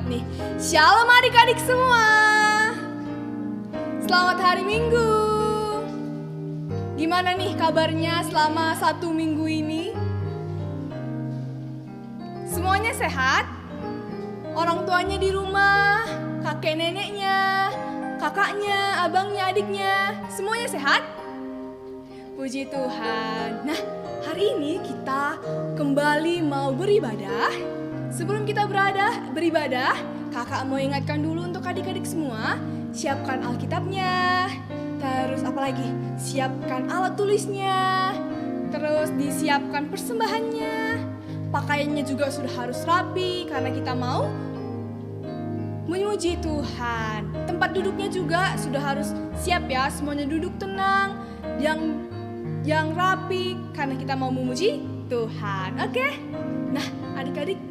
nih. Shalom adik-adik semua. Selamat hari Minggu. Gimana nih kabarnya selama 1 minggu ini? Semuanya sehat? Orang tuanya di rumah, kakek neneknya, kakaknya, abangnya, adiknya, semuanya sehat? Puji Tuhan. Nah, hari ini kita kembali mau beribadah. Sebelum kita beribadah, kakak mau ingatkan dulu untuk adik-adik semua, siapkan Alkitabnya, terus apa lagi? Siapkan alat tulisnya, terus disiapkan persembahannya, pakaiannya juga sudah harus rapi karena kita mau memuji Tuhan. Tempat duduknya juga sudah harus siap ya, semuanya duduk tenang, yang rapi karena kita mau memuji Tuhan. Oke? Nah, adik-adik,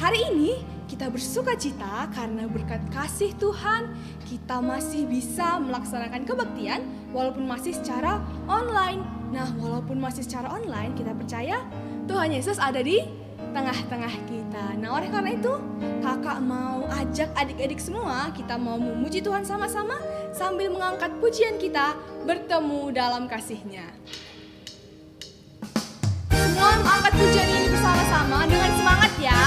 hari ini kita bersukacita karena berkat kasih Tuhan kita masih bisa melaksanakan kebaktian walaupun masih secara online. Nah, walaupun masih secara online, kita percaya Tuhan Yesus ada di tengah-tengah kita. Nah, oleh karena itu, kakak mau ajak adik-adik semua, kita mau memuji Tuhan sama-sama sambil mengangkat pujian kita, bertemu dalam kasih-Nya. Semua mengangkat pujian ini bersama-sama dengan semangat ya.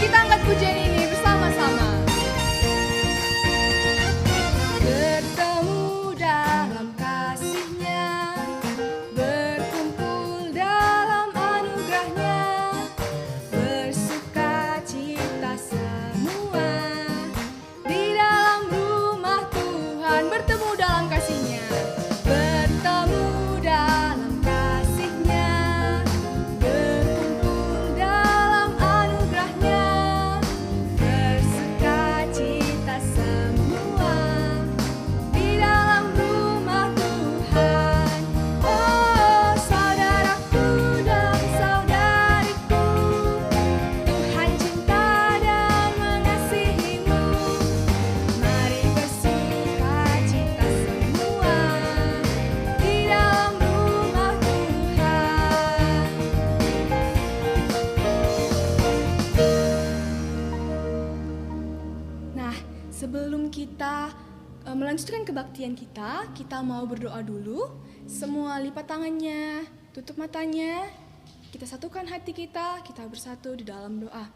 Kita angkat pujian ini bersama-sama. Bertemu dalam kasih-Nya, berkumpul dalam anugerah-Nya, bersukacita semua di dalam rumah Tuhan. Bertemu dalam kasih-Nya, bertemu dalam kasih-Nya, berkumpul dalam anugerah-Nya, bersukacita semua di dalam rumah Tuhan. Oh saudaraku dan saudariku, Tuhan cinta dan mengasihimu. Mari bersukacita semua di dalam rumah Tuhan. Nah, sebelum kita melanjutkan kebaktian kita mau berdoa dulu. Semua lipat tangannya, tutup matanya, kita satukan hati kita bersatu di dalam doa.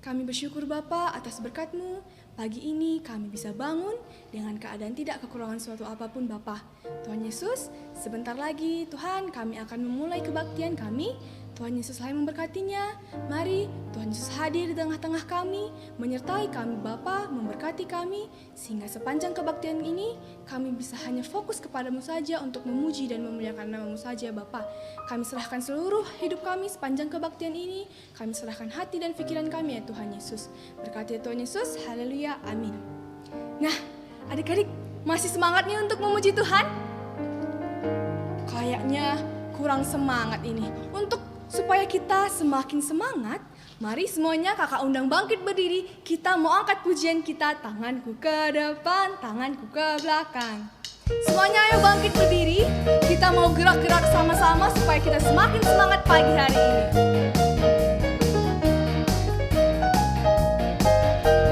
Kami bersyukur Bapa atas berkat-Mu. Pagi ini kami bisa bangun dengan keadaan tidak kekurangan suatu apapun Bapa. Tuhan Yesus, sebentar lagi Tuhan kami akan memulai kebaktian kami. Tuhan Yesuslah yang memberkatinya. Mari Tuhan Yesus hadir di tengah-tengah kami, menyertai kami Bapa, memberkati kami, sehingga sepanjang kebaktian ini kami bisa hanya fokus kepadamu saja untuk memuji dan memuliakan nama-Mu saja Bapa. Kami serahkan seluruh hidup kami sepanjang kebaktian ini, kami serahkan hati dan pikiran kami ya Tuhan Yesus. Berkati Tuhan Yesus, haleluya, amin. Nah, adik-adik masih semangat nih untuk memuji Tuhan? Kayaknya kurang semangat ini. Supaya kita semakin semangat, mari semuanya kakak undang bangkit berdiri. Kita mau angkat pujian kita, tanganku ke depan, tanganku ke belakang. Semuanya ayo bangkit berdiri. Kita mau gerak-gerak sama-sama supaya kita semakin semangat pagi hari ini.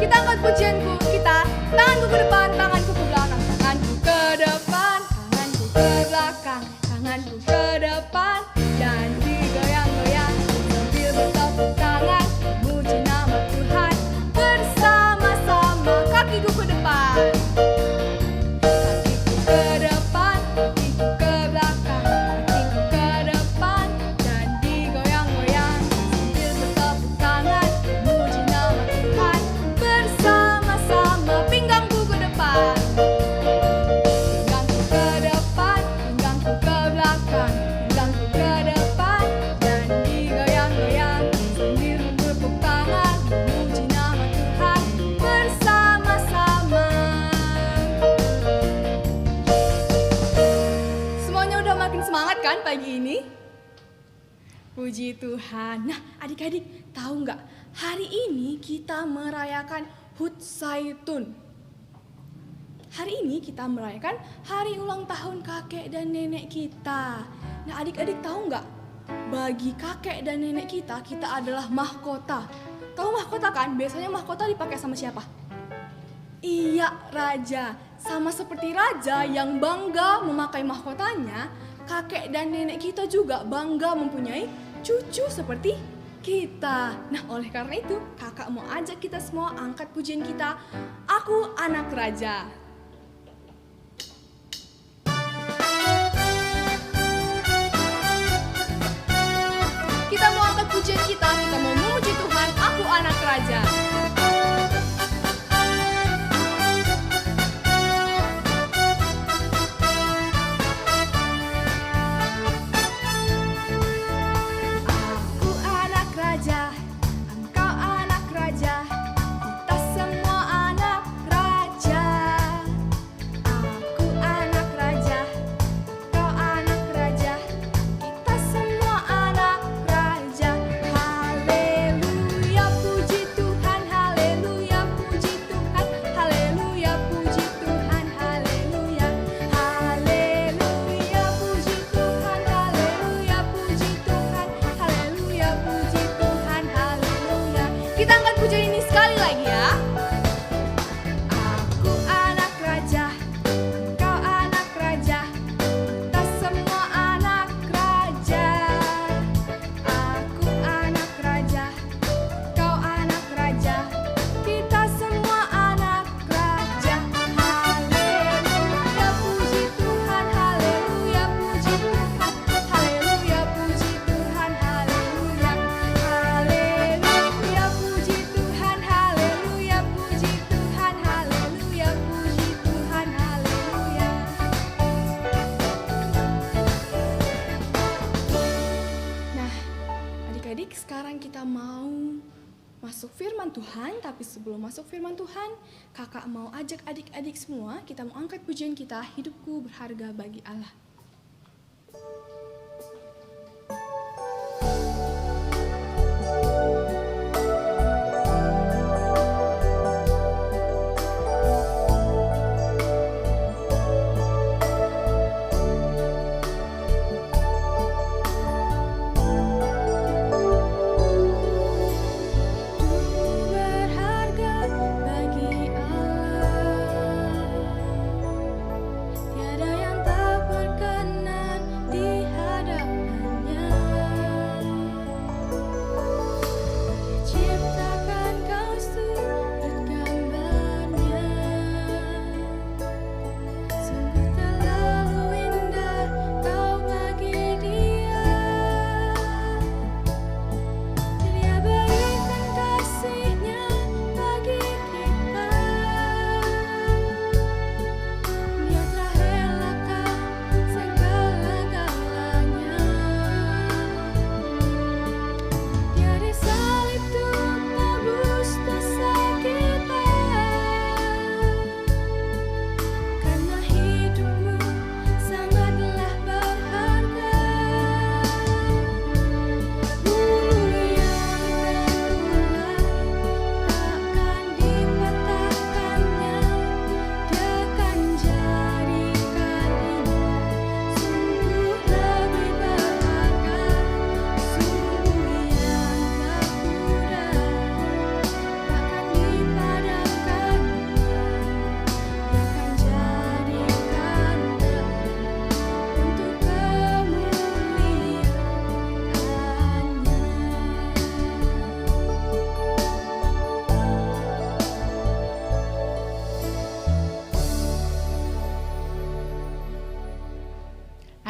Kita angkat pujianku kita, tanganku ke depan, tanganku ke belakang. Tanganku ke depan, tanganku ke belakang. Tanganku ke depan dan digoyang-goyang sambil bertepuk tangan, puji nama Tuhan bersama-sama. Kakiku ke depan, kakiku ke depan, kakiku ke belakang, kakiku ke depan dan digoyang-goyang sambil bertepuk tangan, puji nama Tuhan bersama-sama. Pinggangku ke depan, pinggangku ke depan, pinggangku ke belakang, pinggangku ke depan dan digoyang-goyang sambil bertepuk tangan, memuji nama Tuhan bersama-sama. Semuanya udah makin semangat kan pagi ini? Puji Tuhan. Nah, adik-adik tahu nggak? Hari ini kita merayakan Hut Zaitun. Hari ini kita merayakan hari ulang tahun kakek dan nenek kita. Nah, adik-adik tahu nggak? Bagi kakek dan nenek kita adalah mahkota. Tahu mahkota kan? Biasanya mahkota dipakai sama siapa? Iya, raja. Sama seperti raja yang bangga memakai mahkotanya, kakek dan nenek kita juga bangga mempunyai cucu seperti kita. Nah, oleh karena itu, kakak mau ajak kita semua angkat pujian kita, Aku Anak Raja. Kita mau angkat pujian kita mau memuji Tuhan, Aku Anak Raja. Sekarang kita mau masuk firman Tuhan, tapi sebelum masuk firman Tuhan, kakak mau ajak adik-adik semua, kita mau angkat pujian kita, Hidupku Berharga Bagi Allah.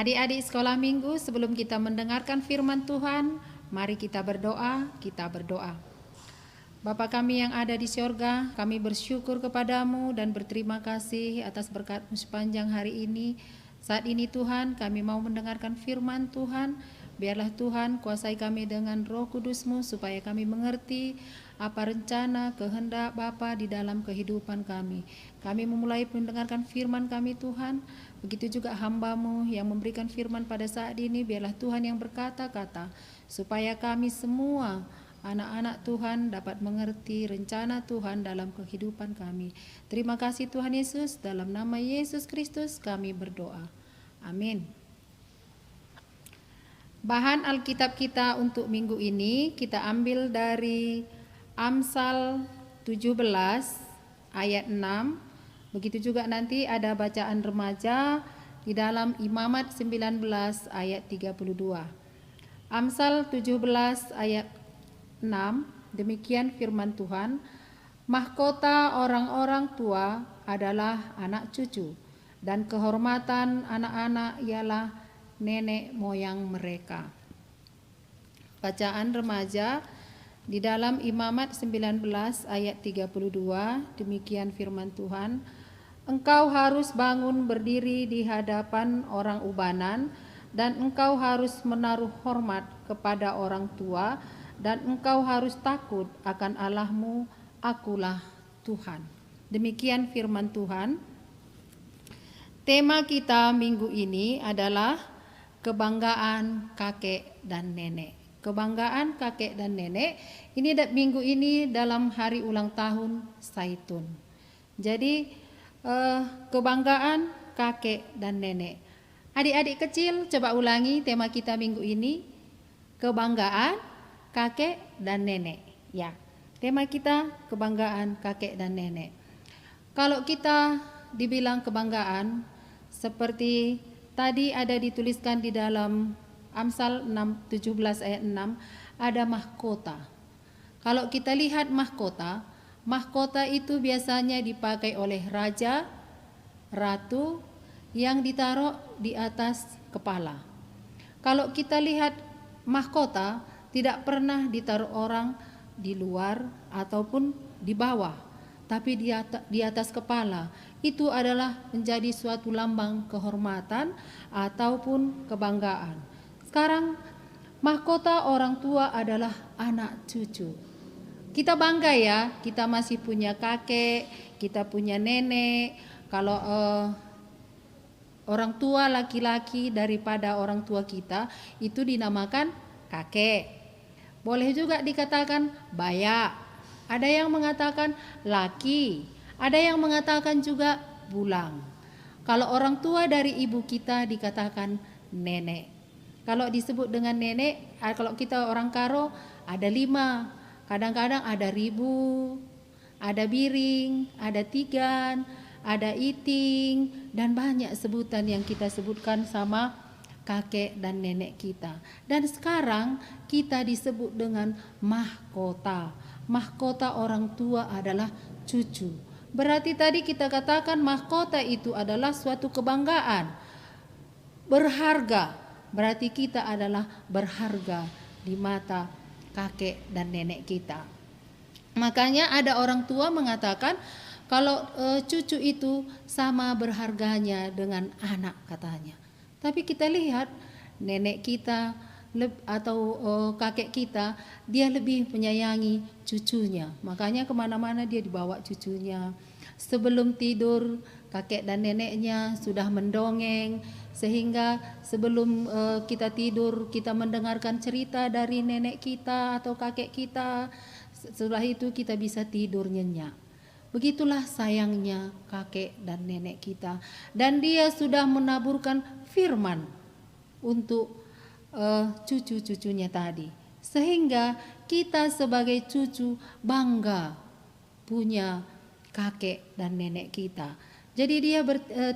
Adik-adik sekolah minggu, sebelum kita mendengarkan firman Tuhan, mari kita berdoa, Bapa kami yang ada di sorga, kami bersyukur kepadamu dan berterima kasih atas berkat-Mu sepanjang hari ini. Saat ini Tuhan, kami mau mendengarkan firman Tuhan. Biarlah Tuhan kuasai kami dengan Roh Kudus-Mu supaya kami mengerti apa rencana, kehendak Bapa di dalam kehidupan kami. Kami memulai mendengarkan firman kami Tuhan. Begitu juga hamba-Mu yang memberikan firman pada saat ini, biarlah Tuhan yang berkata-kata supaya kami semua anak-anak Tuhan dapat mengerti rencana Tuhan dalam kehidupan kami. Terima kasih Tuhan Yesus, dalam nama Yesus Kristus kami berdoa. Amin. Bahan Alkitab kita untuk minggu ini kita ambil dari Amsal 17 ayat 6. Begitu juga nanti ada bacaan remaja di dalam Imamat 19 ayat 32. Amsal 17 ayat 6, demikian firman Tuhan, mahkota orang-orang tua adalah anak cucu, dan kehormatan anak-anak ialah nenek moyang mereka. Bacaan remaja di dalam Imamat 19 ayat 32, demikian firman Tuhan, engkau harus bangun berdiri di hadapan orang ubanan, dan engkau harus menaruh hormat kepada orang tua, dan engkau harus takut akan Allahmu, akulah Tuhan. Demikian firman Tuhan. Tema kita minggu ini adalah kebanggaan kakek dan nenek. Kebanggaan kakek dan nenek. Ini minggu ini dalam hari ulang tahun Zaitun. Jadi kebanggaan kakek dan nenek. Adik-adik kecil, coba ulangi tema kita minggu ini. Kebanggaan kakek dan nenek. Ya, tema kita kebanggaan kakek dan nenek. Kalau kita dibilang kebanggaan, seperti tadi ada dituliskan di dalam Amsal 17 ayat 6, ada mahkota. Kalau kita lihat mahkota, mahkota itu biasanya dipakai oleh raja, ratu, yang ditaruh di atas kepala. Kalau kita lihat mahkota, tidak pernah ditaruh orang di luar ataupun di bawah, tapi di atas kepala. Itu adalah menjadi suatu lambang kehormatan ataupun kebanggaan. Sekarang mahkota orang tua adalah anak cucu. Kita bangga ya, kita masih punya kakek, kita punya nenek. Kalau orang tua laki-laki daripada orang tua kita itu dinamakan kakek. Boleh juga dikatakan bayak. Ada yang mengatakan laki, ada yang mengatakan juga bulang. Kalau orang tua dari ibu kita dikatakan nenek. Kalau disebut dengan nenek, kalau kita orang Karo ada 5. Kadang-kadang ada ribu, ada biring, ada tigan, ada iting, dan banyak sebutan yang kita sebutkan sama kakek dan nenek kita. Dan sekarang kita disebut dengan mahkota. Mahkota orang tua adalah cucu. Berarti tadi kita katakan mahkota itu adalah suatu kebanggaan. Berharga. Berarti kita adalah berharga di mata kakek dan nenek kita. Makanya ada orang tua mengatakan kalau cucu itu sama berharganya dengan anak katanya. Tapi kita lihat nenek kita atau kakek kita, dia lebih menyayangi cucunya. Makanya kemana-mana dia dibawa cucunya. Sebelum tidur kakek dan neneknya sudah mendongeng, sehingga sebelum kita tidur kita mendengarkan cerita dari nenek kita atau kakek kita. Setelah itu kita bisa tidur nyenyak. Begitulah sayangnya kakek dan nenek kita. Dan dia sudah menaburkan firman untuk cucu-cucunya tadi. Sehingga kita sebagai cucu bangga punya kakek dan nenek kita. Jadi dia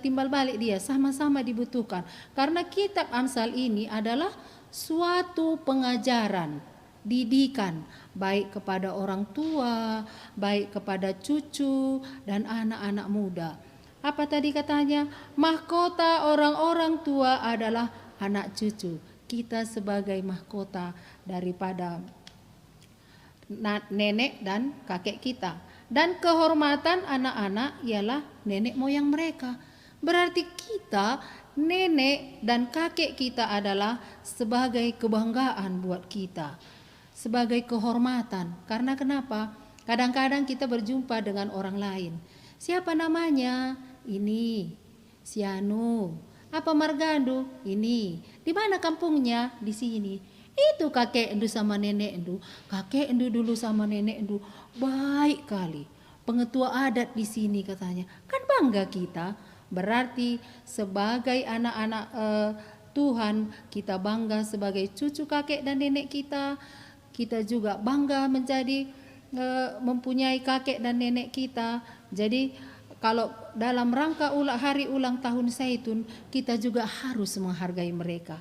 timbal balik, dia sama-sama dibutuhkan. Karena kitab Amsal ini adalah suatu pengajaran, didikan, baik kepada orang tua, baik kepada cucu dan anak-anak muda. Apa tadi katanya? Mahkota orang-orang tua adalah anak cucu. Kita sebagai mahkota daripada nenek dan kakek kita. Dan kehormatan anak-anak ialah nenek moyang mereka. Berarti kita, nenek dan kakek kita adalah sebagai kebanggaan buat kita, sebagai kehormatan. Karena kenapa? Kadang-kadang kita berjumpa dengan orang lain. Siapa namanya? Ini. Si Anu. Apa Margando? Ini. Di mana kampungnya? Di sini. Itu kakek endu sama nenek endu. Kakek endu dulu sama nenek endu baik kali. Pengetua adat di sini katanya. Kan bangga kita. Berarti sebagai anak-anak Tuhan, kita bangga sebagai cucu kakek dan nenek kita. Kita juga bangga menjadi mempunyai kakek dan nenek kita. Jadi kalau dalam rangka hari ulang tahun Zaitun, kita juga harus menghargai mereka.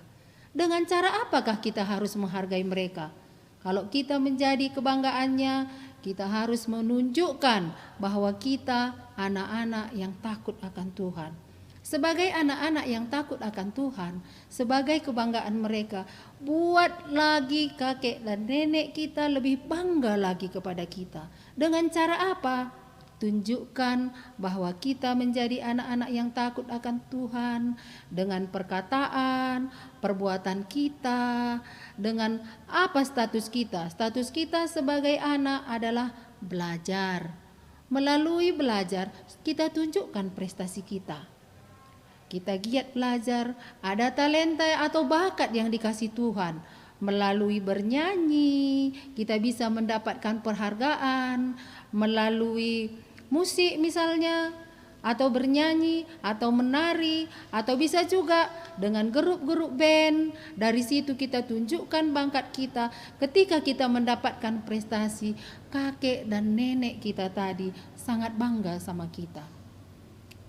Dengan cara apakah kita harus menghargai mereka? Kalau kita menjadi kebanggaannya, kita harus menunjukkan bahwa kita anak-anak yang takut akan Tuhan. Sebagai anak-anak yang takut akan Tuhan, sebagai kebanggaan mereka, buat lagi kakek dan nenek kita lebih bangga lagi kepada kita. Dengan cara apa? Tunjukkan bahwa kita menjadi anak-anak yang takut akan Tuhan dengan perkataan, perbuatan kita, dengan apa status kita. Status kita sebagai anak adalah belajar. Melalui belajar, kita tunjukkan prestasi kita. Kita giat belajar, ada talenta atau bakat yang dikasih Tuhan. Melalui bernyanyi, kita bisa mendapatkan penghargaan. Melalui musik misalnya, atau bernyanyi, atau menari, atau bisa juga dengan grup-grup band. Dari situ kita tunjukkan bakat kita. Ketika kita mendapatkan prestasi, kakek dan nenek kita tadi sangat bangga sama kita.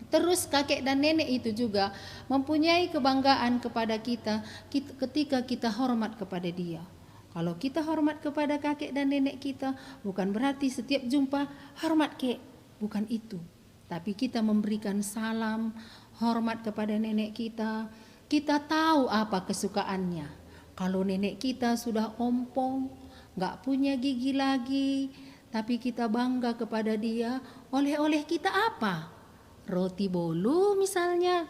Terus kakek dan nenek itu juga mempunyai kebanggaan kepada kita ketika kita hormat kepada dia. Kalau kita hormat kepada kakek dan nenek kita, bukan berarti setiap jumpa hormat kek, bukan itu. Tapi kita memberikan salam, hormat kepada nenek kita. Kita tahu apa kesukaannya. Kalau nenek kita sudah ompong, gak punya gigi lagi, tapi kita bangga kepada dia, oleh-oleh kita apa? Roti bolu misalnya.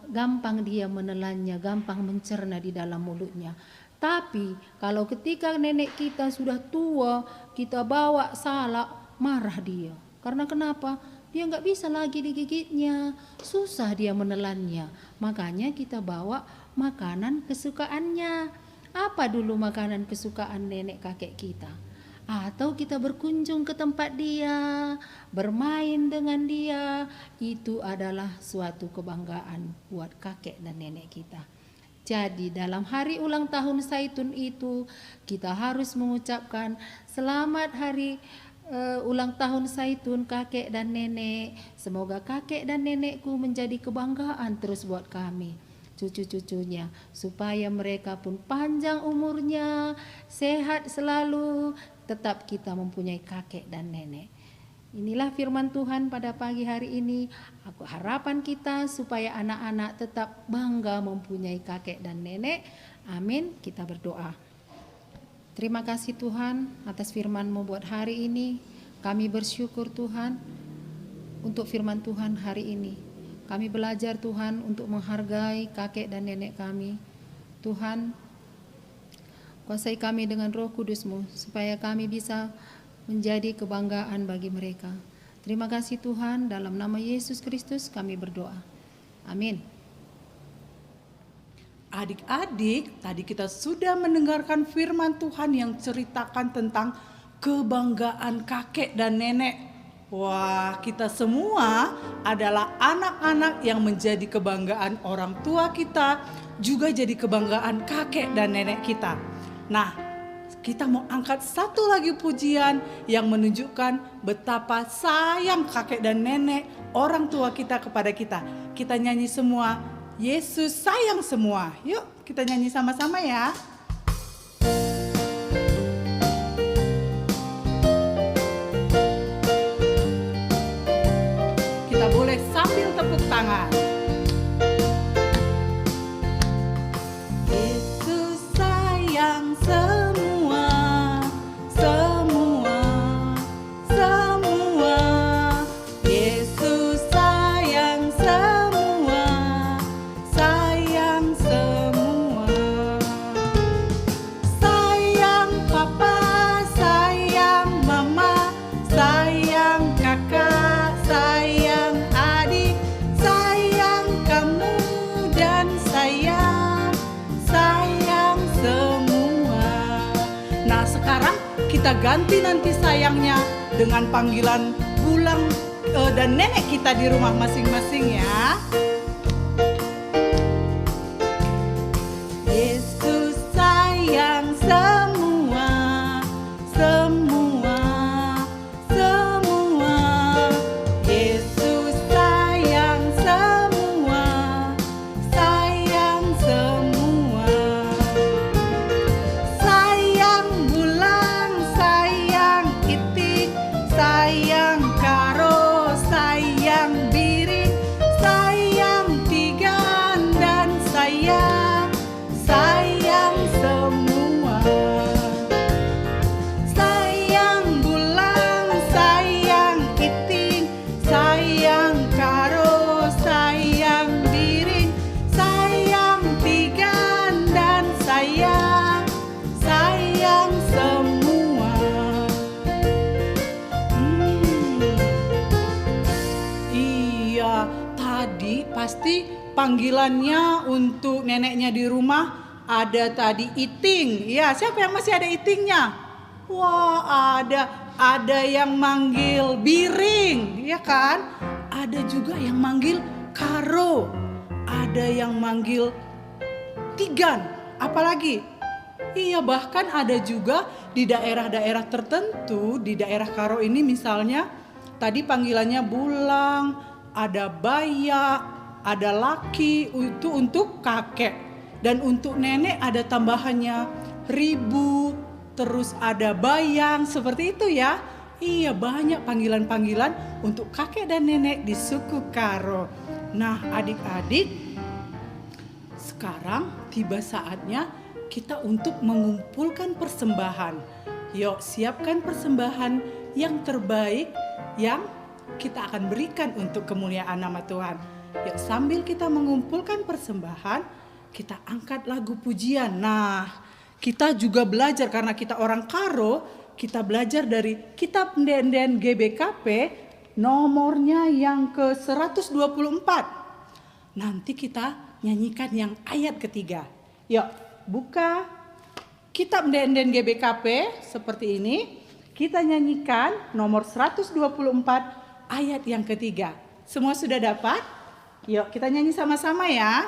Gampang dia menelannya, gampang mencerna di dalam mulutnya. Tapi kalau ketika nenek kita sudah tua, kita bawa salak, marah dia. Karena kenapa? Dia nggak bisa lagi digigitnya, susah dia menelannya. Makanya kita bawa makanan kesukaannya. Apa dulu makanan kesukaan nenek kakek kita? Atau kita berkunjung ke tempat dia, bermain dengan dia. Itu adalah suatu kebanggaan buat kakek dan nenek kita. Jadi dalam hari ulang tahun Zaitun itu, kita harus mengucapkan selamat hari ulang tahun Zaitun kakek dan nenek. Semoga kakek dan nenekku menjadi kebanggaan terus buat kami, cucu-cucunya, supaya mereka pun panjang umurnya, sehat selalu, tetap kita mempunyai kakek dan nenek. Inilah firman Tuhan pada pagi hari ini. Harapan kita supaya anak-anak tetap bangga mempunyai kakek dan nenek. Amin. Kita berdoa. Terima kasih Tuhan atas firman-Mu buat hari ini. Kami bersyukur Tuhan untuk firman Tuhan hari ini. Kami belajar Tuhan untuk menghargai kakek dan nenek kami. Tuhan, kuasai kami dengan Roh Kudus-Mu supaya kami bisa menjadi kebanggaan bagi mereka. Terima kasih Tuhan, dalam nama Yesus Kristus kami berdoa. Amin. Adik-adik, tadi kita sudah mendengarkan firman Tuhan yang ceritakan tentang kebanggaan kakek dan nenek. Wah, kita semua adalah anak-anak yang menjadi kebanggaan orang tua kita, juga jadi kebanggaan kakek dan nenek kita. Nah, kita mau angkat satu lagi pujian yang menunjukkan betapa sayang kakek dan nenek orang tua kita kepada kita. Kita nyanyi semua, Yesus sayang semua. Yuk kita nyanyi sama-sama ya. Kita boleh sambil tepuk tangan. Yesus sayang semua, semua, semua. Yesus sayang semua, sayang semua. kita ganti nanti sayangnya dengan panggilan pulang dan nenek kita di rumah masing-masing ya. Yesus sayang semua, semua, semua. Yesus sayang semua, sayang semua. Sayang bulan, sayang itik, sayang karo, sayang biring, sayang tigan dan sayang semua. Sayang bulan, sayang iting, sayang karo, sayang biring, sayang tigan dan sayang semua. Iya, tadi pasti panggilannya untuk neneknya di rumah ada tadi iting. Ya, siapa yang masih ada itingnya? Wah, ada yang manggil biring, ya kan? Ada juga yang manggil karo. Ada yang manggil tigan. Apalagi? Iya, bahkan ada juga di daerah-daerah tertentu, di daerah karo ini misalnya tadi panggilannya bulang, ada baya, ada laki, itu untuk kakek. Dan untuk nenek ada tambahannya ribu, terus ada bayang, seperti itu ya. Iya, banyak panggilan-panggilan untuk kakek dan nenek di suku Karo. Nah, adik-adik, sekarang tiba saatnya kita untuk mengumpulkan persembahan. Yuk, siapkan persembahan yang terbaik yang kita akan berikan untuk kemuliaan nama Tuhan. Yuk, sambil kita mengumpulkan persembahan, kita angkat lagu pujian. Nah, kita juga belajar karena kita orang Karo, kita belajar dari kitab Ndenden GBKP nomornya yang ke-124. Nanti kita nyanyikan yang ayat ketiga. Yuk, buka kitab Ndenden GBKP seperti ini. Kita nyanyikan nomor 124 ayat yang ketiga. Semua sudah dapat? Yuk, kita nyanyi sama-sama ya.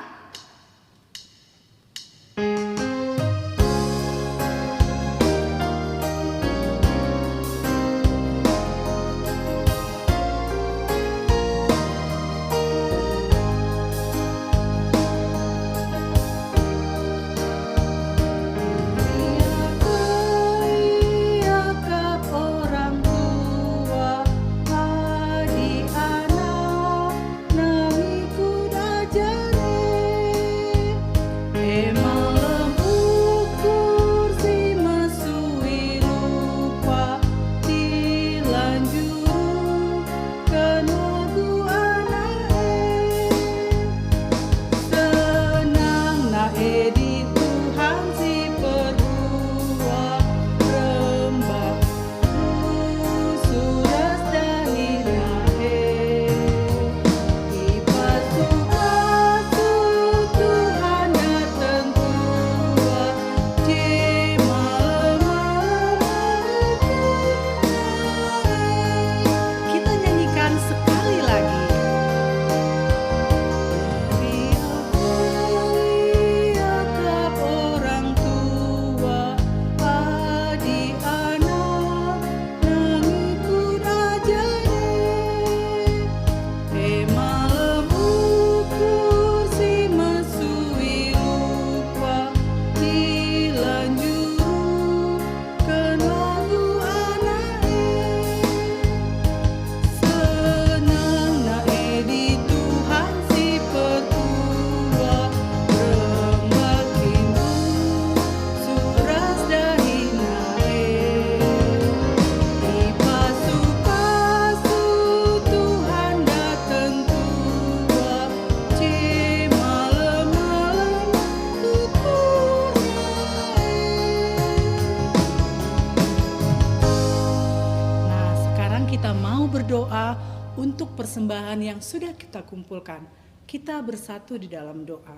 berdoa untuk persembahan yang sudah kita kumpulkan. Kita bersatu di dalam doa.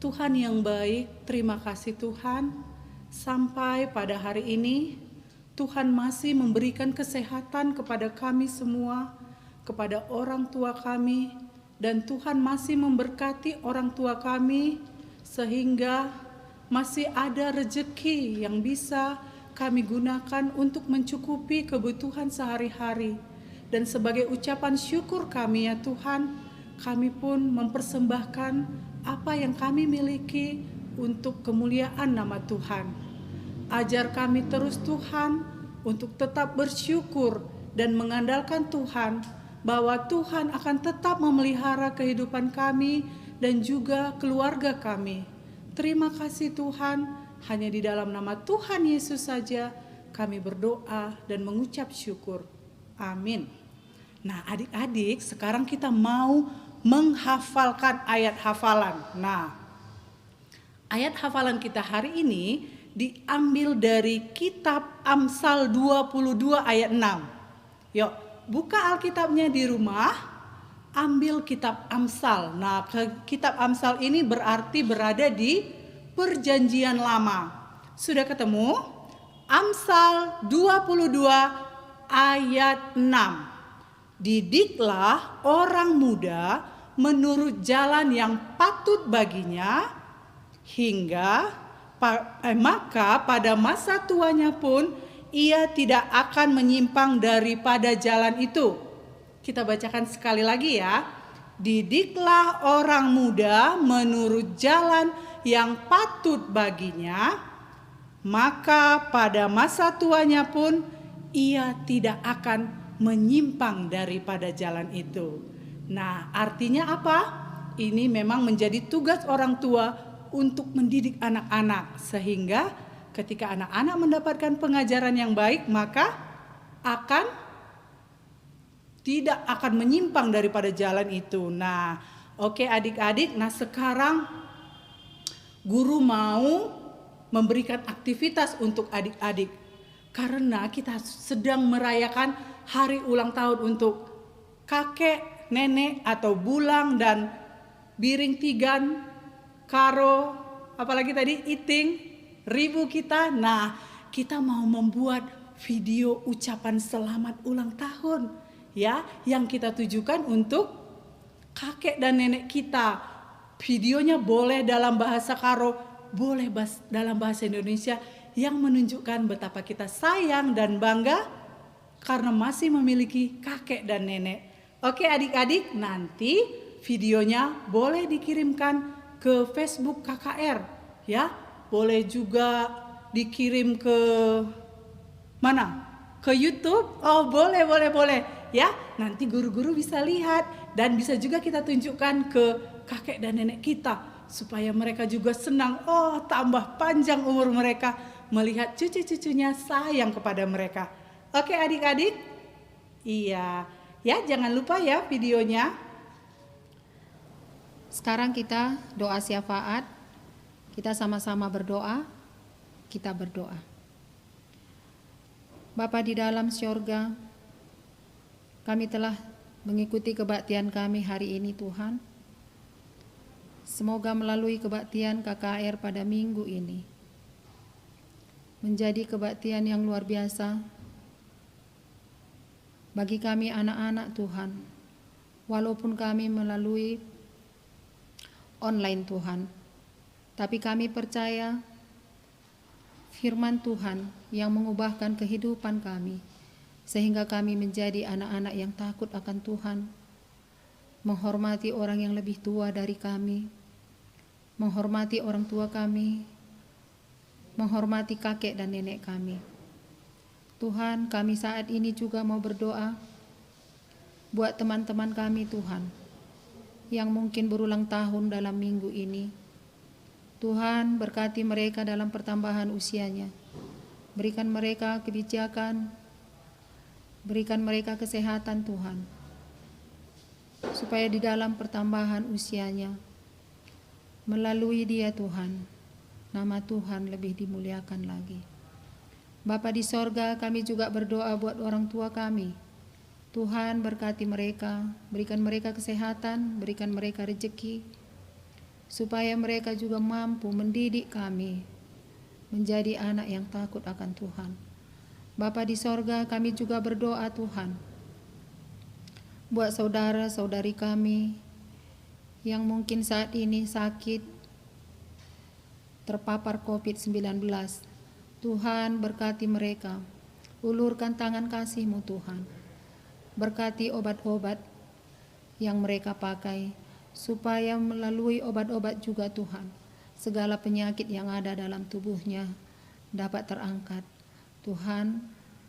Tuhan yang baik, terima kasih Tuhan. Sampai pada hari ini, Tuhan masih memberikan kesehatan kepada kami semua, kepada orang tua kami, dan Tuhan masih memberkati orang tua kami, sehingga masih ada rezeki yang bisa kami gunakan untuk mencukupi kebutuhan sehari-hari. Dan sebagai ucapan syukur kami ya Tuhan, kami pun mempersembahkan apa yang kami miliki untuk kemuliaan nama Tuhan. Ajar kami terus Tuhan untuk tetap bersyukur dan mengandalkan Tuhan, bahwa Tuhan akan tetap memelihara kehidupan kami dan juga keluarga kami. Terima kasih Tuhan, hanya di dalam nama Tuhan Yesus saja kami berdoa dan mengucap syukur. Amin. Nah adik-adik, sekarang kita mau menghafalkan ayat hafalan. Nah, ayat hafalan kita hari ini diambil dari kitab Amsal 22 ayat 6. Yuk, buka Alkitabnya di rumah, ambil kitab Amsal. Nah, kitab Amsal ini berarti berada di Perjanjian Lama. Sudah ketemu? Amsal 22 ayat 6. Didiklah orang muda menurut jalan yang patut baginya, hingga maka pada masa tuanya pun ia tidak akan menyimpang daripada jalan itu. Kita bacakan sekali lagi ya. Didiklah orang muda menurut jalan yang patut baginya, maka pada masa tuanya pun ia tidak akan menyimpang daripada jalan itu. Nah, artinya apa? Ini memang menjadi tugas orang tua untuk mendidik anak-anak, sehingga ketika anak-anak mendapatkan pengajaran yang baik, maka tidak akan menyimpang daripada jalan itu. Nah, oke adik-adik, nah sekarang guru mau memberikan aktivitas untuk adik-adik, karena kita sedang merayakan hari ulang tahun untuk kakek, nenek, atau Bulang dan Biring Tigan, Karo, apalagi tadi Iting, Ribu kita. Nah, kita mau membuat video ucapan selamat ulang tahun ya, yang kita tujukan untuk kakek dan nenek kita. Videonya boleh dalam bahasa Karo, boleh dalam bahasa Indonesia, yang menunjukkan betapa kita sayang dan bangga karena masih memiliki kakek dan nenek. Oke adik-adik, nanti videonya boleh dikirimkan ke Facebook KKR ya. Boleh juga dikirim ke mana? Ke YouTube. Oh, boleh ya. Nanti guru-guru bisa lihat dan bisa juga kita tunjukkan ke kakek dan nenek kita supaya mereka juga senang. Oh, tambah panjang umur mereka melihat cucu-cucunya sayang kepada mereka. Oke adik-adik? Iya. Ya, jangan lupa ya videonya. Sekarang kita doa syafaat. Kita sama-sama berdoa. Kita berdoa. Bapa di dalam syurga, kami telah mengikuti kebaktian kami hari ini Tuhan. Semoga melalui kebaktian KKR pada minggu ini menjadi kebaktian yang luar biasa bagi kami anak-anak Tuhan. Walaupun kami melalui online Tuhan, tapi kami percaya firman Tuhan yang mengubahkan kehidupan kami, sehingga kami menjadi anak-anak yang takut akan Tuhan, menghormati orang yang lebih tua dari kami, menghormati orang tua kami, menghormati kakek dan nenek kami. Tuhan, kami saat ini juga mau berdoa buat teman-teman kami Tuhan, yang mungkin berulang tahun dalam minggu ini. Tuhan, berkati mereka dalam pertambahan usianya. Berikan mereka kebijakan, berikan mereka kesehatan Tuhan, supaya di dalam pertambahan usianya, melalui dia Tuhan, nama Tuhan lebih dimuliakan lagi. Bapa di sorga, kami juga berdoa buat orang tua kami. Tuhan, berkati mereka, berikan mereka kesehatan, berikan mereka rezeki, supaya mereka juga mampu mendidik kami menjadi anak yang takut akan Tuhan. Bapa di sorga, kami juga berdoa Tuhan, buat saudara-saudari kami yang mungkin saat ini sakit, terpapar COVID-19. Tuhan berkati mereka, ulurkan tangan kasih-Mu Tuhan. Berkati obat-obat yang mereka pakai, supaya melalui obat-obat juga Tuhan, segala penyakit yang ada dalam tubuhnya dapat terangkat. Tuhan,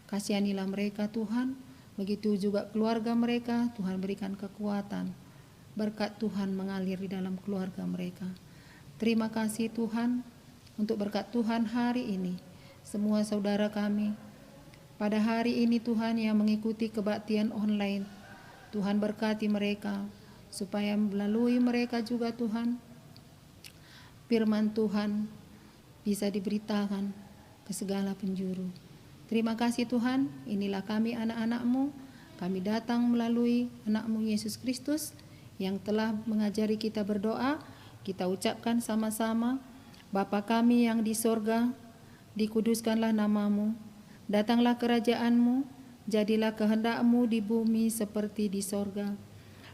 kasihanilah mereka Tuhan, begitu juga keluarga mereka, Tuhan berikan kekuatan. Berkat Tuhan mengalir di dalam keluarga mereka. Terima kasih Tuhan untuk berkat Tuhan hari ini. Semua saudara kami pada hari ini Tuhan yang mengikuti kebaktian online, Tuhan berkati mereka, supaya melalui mereka juga Tuhan, firman Tuhan bisa diberitakan ke segala penjuru. Terima kasih Tuhan, inilah kami anak-anak-Mu, kami datang melalui anak-Mu Yesus Kristus yang telah mengajari kita berdoa. Kita ucapkan sama-sama, Bapa kami yang di sorga, dikuduskanlah nama-Mu, datanglah kerajaan-Mu, jadilah kehendak-Mu di bumi seperti di sorga.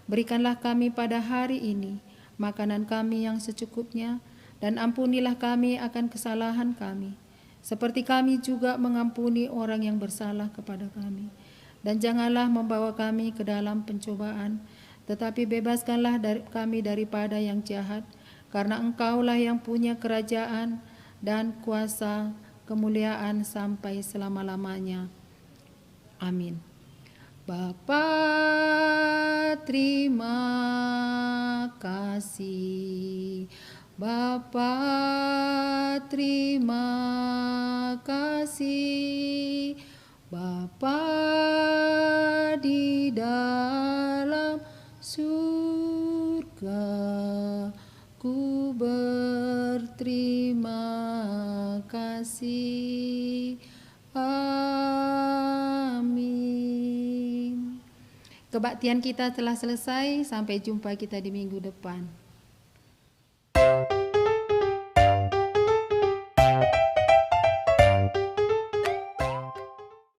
Berikanlah kami pada hari ini makanan kami yang secukupnya, dan ampunilah kami akan kesalahan kami, seperti kami juga mengampuni orang yang bersalah kepada kami. Dan janganlah membawa kami ke dalam pencobaan, tetapi bebaskanlah kami daripada yang jahat, karena Engkaulah yang punya kerajaan dan kuasa, kemuliaan sampai selama-lamanya. Amin. Bapa, terima kasih. Bapa, terima kasih. Bapa di dalam surga, ku berterima kasih. Amin. Kebaktian kita telah selesai. Sampai jumpa kita di minggu depan.